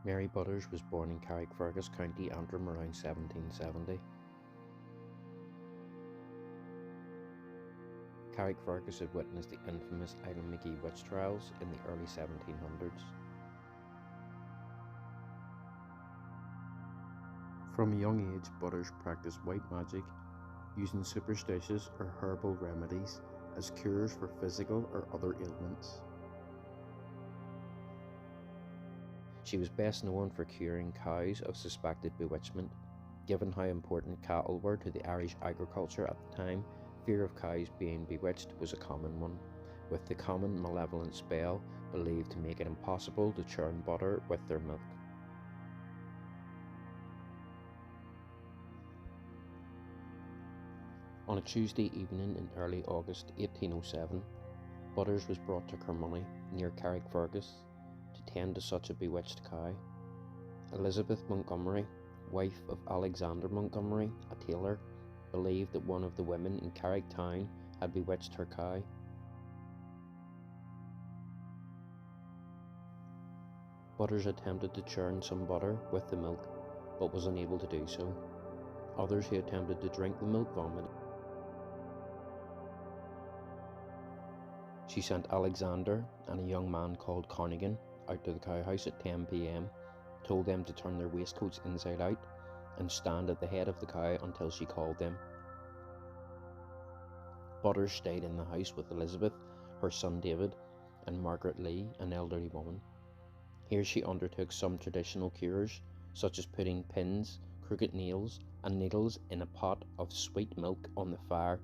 Mary Butters was born in Carrickfergus, County Antrim around 1770. Carrickfergus had witnessed the infamous Islandmagee witch trials in the early 1700s. From a young age, Butters practiced white magic, using superstitious or herbal remedies as cures for physical or other ailments. She was best known for curing cows of suspected bewitchment. Given how important cattle were to the Irish agriculture at the time, fear of cows being bewitched was a common one, with the common malevolent spell believed to make it impossible to churn butter with their milk. On a Tuesday evening in early August 1807, Butters was brought to Carnmoney, near Carrickfergus, to tend to such a bewitched cow. Elizabeth Montgomery, wife of Alexander Montgomery, a tailor, believed that one of the women in Carrick town had bewitched her cow. Butters attempted to churn some butter with the milk, but was unable to do so. Others who attempted to drink the milk vomited. She sent Alexander and a young man called Carnegie out to the cowhouse at 10 p.m, told them to turn their waistcoats inside out and stand at the head of the cow until she called them. Butters stayed in the house with Elizabeth, her son David, and Margaret Lee, an elderly woman. Here she undertook some traditional cures, such as putting pins, crooked nails, and needles in a pot of sweet milk on the fire.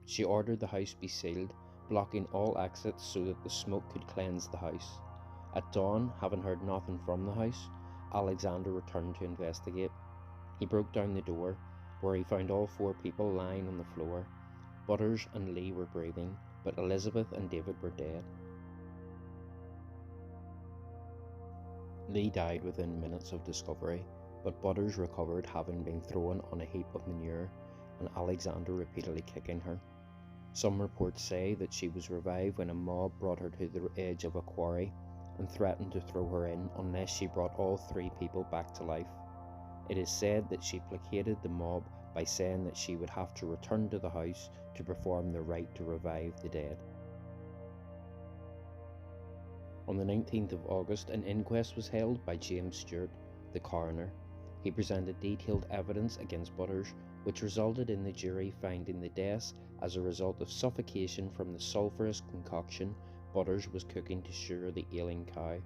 She ordered the house be sealed, blocking all exits so that the smoke could cleanse the house. At dawn, having heard nothing from the house, Alexander returned to investigate. He broke down the door, where he found all four people lying on the floor. Butters and Lee were breathing, but Elizabeth and David were dead. Lee died within minutes of discovery, but Butters recovered, having been thrown on a heap of manure, and Alexander repeatedly kicking her. Some reports say that she was revived when a mob brought her to the edge of a quarry and threatened to throw her in unless she brought all three people back to life. It is said that she placated the mob by saying that she would have to return to the house to perform the rite to revive the dead. On the 19th of August, an inquest was held by James Stewart, the coroner. He presented detailed evidence against Butters, which resulted in the jury finding the deaths as a result of suffocation from the sulphurous concoction Butters was cooking to cure the ailing cow.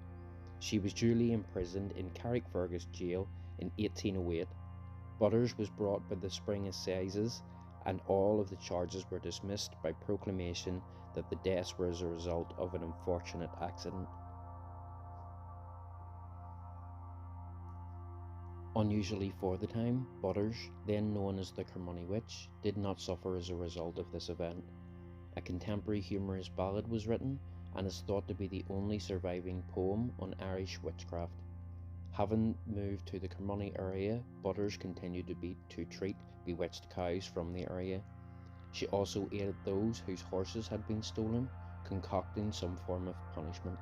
She was duly imprisoned in Carrickfergus jail in 1808. Butters was brought by the Spring Assizes, and all of the charges were dismissed by proclamation that the deaths were as a result of an unfortunate accident. Unusually for the time, Butters, then known as the Carnmoney Witch, did not suffer as a result of this event. A contemporary humorous ballad was written and is thought to be the only surviving poem on Irish witchcraft. Having moved to the Carnmoney area, Butters continued to treat bewitched cows from the area. She also aided those whose horses had been stolen, concocting some form of punishment.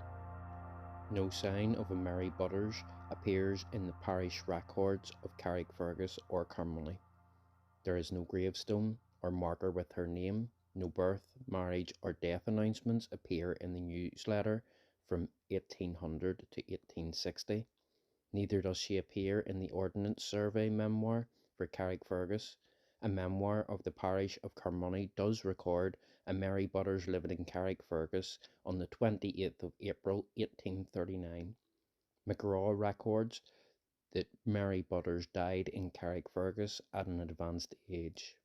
No sign of a Mary Butters appears in the parish records of Carrickfergus or Carnmoney. There is no gravestone or marker with her name. No birth, marriage, or death announcements appear in the newsletter from 1800 to 1860. Neither does she appear in the Ordnance Survey memoir for Carrickfergus. A memoir of the parish of Carnmoney does record a Mary Butters living in Carrickfergus on the 28th of April 1839. McGraw records that Mary Butters died in Carrickfergus at an advanced age.